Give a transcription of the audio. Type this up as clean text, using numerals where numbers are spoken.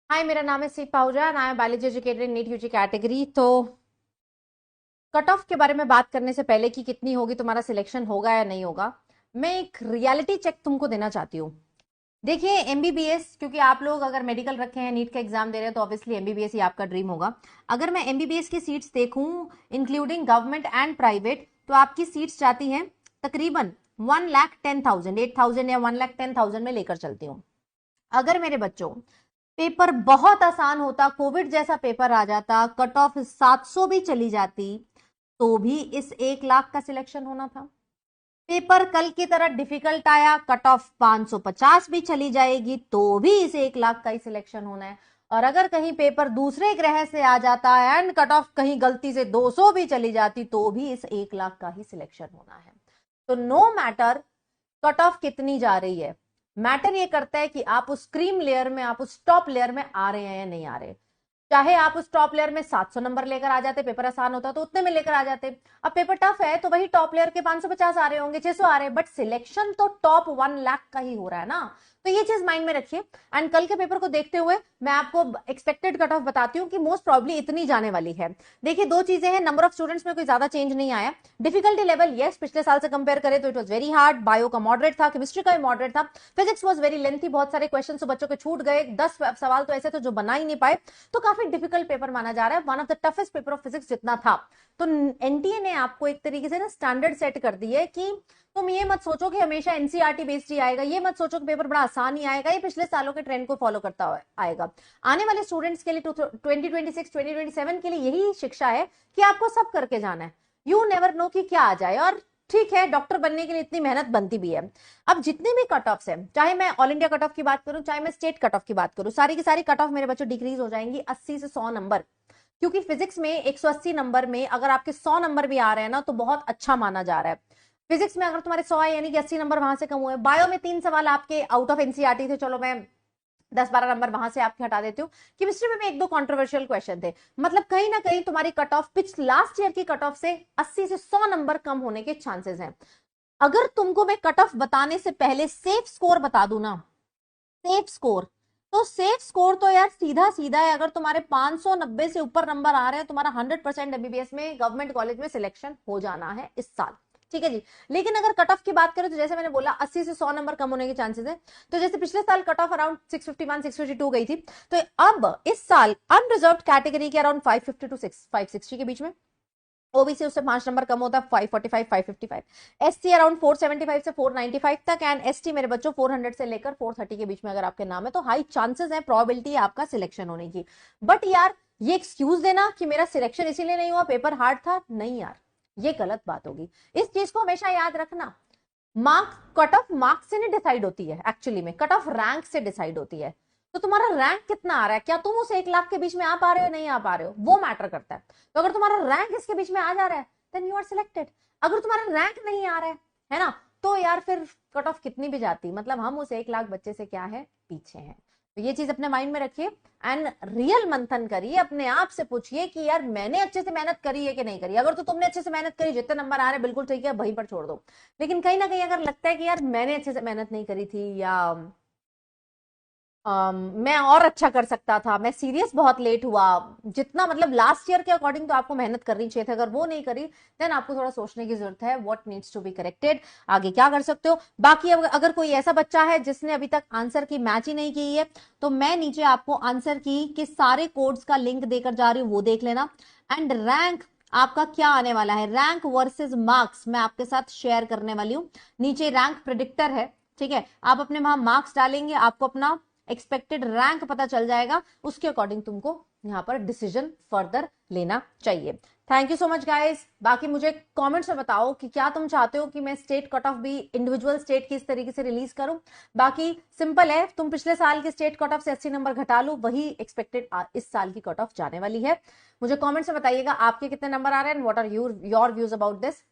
हाय, मेरा नाम है Seep Pahuja and I am biology educated in NEET UG category. तो कट ऑफ के बारे में बात करने से पहले कि कितनी होगी, तुम्हारा सिलेक्शन होगा या नहीं होगा, मैं एक रियलिटी चेक तुमको देना चाहती हूँ। देखिए, एमबीबीएस, क्योंकि आप लोग अगर मेडिकल रखे हैं, नीट का एग्जाम दे रहे हैं, तो ऑब्वियसली एमबीबीएस ही आपका ड्रीम होगा। अगर मैं एमबीबीएस की सीट्स देखूं, इंक्लूडिंग गवर्नमेंट एंड प्राइवेट, तो आपकी सीट्स जाती हैं तकरीबन 1,10,000, 8,000 या 1,10,000 में लेकर चलती हूँ। अगर मेरे बच्चों पेपर बहुत आसान होता, कोविड जैसा पेपर आ जाता, कट ऑफ 700 भी चली जाती, तो भी इस 1 लाख का सिलेक्शन होना था। पेपर कल की तरह डिफिकल्ट आया, कट ऑफ 550 भी चली जाएगी, तो भी इस 1 लाख का ही सिलेक्शन होना है। और अगर कहीं पेपर दूसरे ग्रह से आ जाता एंड कट ऑफ कहीं गलती से 200 भी चली जाती, तो भी इस 1 लाख का ही सिलेक्शन होना है। तो नो मैटर कट ऑफ कितनी जा रही है, मैटर ये करता है कि आप उस क्रीम लेयर में, आप उस टॉप लेयर में आ रहे हैं या नहीं आ रहे। चाहे आप उस टॉप लेयर में 700 नंबर लेकर आ जाते, पेपर आसान होता तो उतने में लेकर आ जाते। अब पेपर टफ है तो वही टॉप लेयर के 550 आ रहे होंगे, 600 आ रहे हैं, बट सिलेक्शन तो टॉप 1 लाख का ही हो रहा है ना। तो ये चीज माइंड में रखिए। एंड कल के पेपर को देखते हुए मैं आपको एक्सपेक्टेड कट ऑफ बताती हूँ कि मोस्ट प्रॉब्ली इतनी जाने वाली है। देखिए, दो चीजें हैं, नंबर ऑफ स्टूडेंट्स में कोई ज्यादा चेंज नहीं आया। डिफिकल्टी लेवल यस, पिछले साल से कंपेयर करें तो it was very hard. Bio का मॉडरेट था, केमिस्ट्री का भी मॉडरेट था, फिजिक्स वॉज वेरी लेंथी, बहुत सारे क्वेश्चन तो बच्चों के छूट गए, 10 सवाल तो ऐसे थे जो बना ही नहीं पाए। तो काफी डिफिकल्ट पेपर माना जा रहा है, one of the toughest paper of physics जितना था। तो एनटीए ने आपको एक तरीके से ना स्टैंडर्ड सेट कर दी है कि तुम ये मत सोचो कि हमेशा एनसीईआरटी बेस्ड ही आएगा, ये मत सोचो कि पेपर बड़ा आसान ही आएगा, ये पिछले सालों के ट्रेंड को फॉलो करता आएगा। आने वाले स्टूडेंट्स के लिए 2026 2027 के लिए यही शिक्षा है कि आपको सब करके जाना है। यू नेवर नो कि क्या आ जाए। और ठीक है, डॉक्टर बनने के लिए इतनी मेहनत बनती भी है। अब जितने भी कट ऑफ है, चाहे मैं ऑल इंडिया कट ऑफ की बात करूं, चाहे मैं स्टेट कट ऑफ की बात करूं, सारी की सारी कट ऑफ मेरे बच्चों डिक्रीज हो जाएंगी 80 से 100 नंबर। क्योंकि फिजिक्स में 180 नंबर में अगर आपके 100 नंबर भी आ रहे हैं ना, तो बहुत अच्छा माना जा रहा है। फिजिक्स में अगर तुम्हारे 100 है, यानी कि 80 नंबर वहां से कम हुए। बायो में 3 सवाल आपके आउट ऑफ एनसीईआरटी थे, चलो मैं 10-12 नंबर वहां से आपके हटा देती हूँ। केमिस्ट्री में भी 1-2 कंट्रोवर्शियल क्वेश्चन थे। मतलब कहीं ना कहीं तुम्हारी कट ऑफ पिछ लास्ट ईयर की कट ऑफ से 80 से 100 नंबर कम होने के चांसेस हैं। अगर तुमको मैं कट ऑफ बताने से पहले सेफ स्कोर बता दूं ना, सेफ स्कोर, तो सेफ स्कोर तो यार सीधा सीधा है। अगर तुम्हारे 590 से ऊपर नंबर आ रहे हैं, तुम्हारा 100% एमबीबीएस में गवर्नमेंट कॉलेज में सिलेक्शन हो जाना है इस साल। ठीक है जी। लेकिन अगर कट ऑफ की बात करें तो जैसे मैंने बोला 80 से 100 नंबर कम होने के चांसेस है। तो जैसे पिछले साल कट ऑफ अराउंड 651 652 गई थी, तो अब इस साल अनरिजर्व कैटेगरी के अराउंड 550 टू 560 के बीच में, ओबीसी उससे 5 नंबर कम होता है 545 555, एससी अराउंड 475 से 495 तक, एंड एसटी मेरे बच्चों 400 से लेकर 430 के बीच में अगर आपके नाम है तो हाई चांसेस है, प्रोबेबिलिटी है आपका सिलेक्शन होने की। बट यार, ये एक्सक्यूज देना कि मेरा सिलेक्शन इसीलिए नहीं हुआ पेपर हार्ड था, नहीं यार, ये गलत बात होगी। इस चीज को हमेशा याद रखना। मार्क्स, कट ऑफ मार्क्स से नहीं डिसाइड होती है, एक्चुअली में कट ऑफ रैंक से डिसाइड होती है। तो तुम्हारा रैंक कितना आ रहा है, क्या तुम उस 1 लाख के बीच में आ पा रहे हो, नहीं आ पा रहे हो, वो मैटर करता है। तो अगर तुम्हारा रैंक इसके बीच में आ जा रहा है, देन यू आर सिलेक्टेड। अगर तुम्हारा रैंक नहीं आ रहा है ना, तो यार फिर कट ऑफ कितनी भी जाती, मतलब हम उस 1 लाख बच्चे से क्या है, पीछे हैं। तो ये चीज अपने माइंड में रखिए एंड रियल मंथन करिए, अपने आप से पूछिए कि यार मैंने अच्छे से मेहनत करी है कि नहीं करी। अगर तो तुमने अच्छे से मेहनत करी, जितने नंबर आ रहे हैं बिल्कुल ठीक है, वहीं पर छोड़ दो। लेकिन कहीं ना कहीं अगर लगता है कि यार मैंने अच्छे से मेहनत नहीं करी थी, या मैं और अच्छा कर सकता था, मैं सीरियस बहुत लेट हुआ, जितना मतलब लास्ट ईयर के अकॉर्डिंग तो आपको मेहनत करनी चाहिए थी, अगर वो नहीं करी, देन आपको थोड़ा सोचने की जरूरत है, what needs to be corrected, आगे क्या कर सकते हो। बाकी अगर कोई ऐसा बच्चा है जिसने अभी तक आंसर की मैच ही नहीं की है, तो मैं नीचे आपको आंसर की के सारे कोड्स का लिंक देकर जा रही हूँ, वो देख लेना। एंड रैंक आपका क्या आने वाला है, रैंक वर्सेस मार्क्स मैं आपके साथ शेयर करने वाली हूँ। नीचे रैंक प्रिडिक्टर है, ठीक है, आप अपने वहां मार्क्स डालेंगे, आपको अपना एक्सपेक्टेड रैंक पता चल जाएगा, उसके अकॉर्डिंग तुमको यहां पर डिसीजन फर्दर लेना चाहिए। Thank you so much guys. बाकी मुझे कमेंट्स में बताओ कि क्या तुम चाहते हो कि मैं स्टेट कट ऑफ भी इंडिविजुअल स्टेट की इस तरीके से रिलीज करूं। बाकी सिंपल है, तुम पिछले साल के स्टेट कट ऑफ से 80 नंबर घटा लो, वही एक्सपेक्टेड इस साल की कट ऑफ जाने वाली है। मुझे कमेंट्स में बताइएगा आपके कितने नंबर आ रहे हैं, what are your views about this.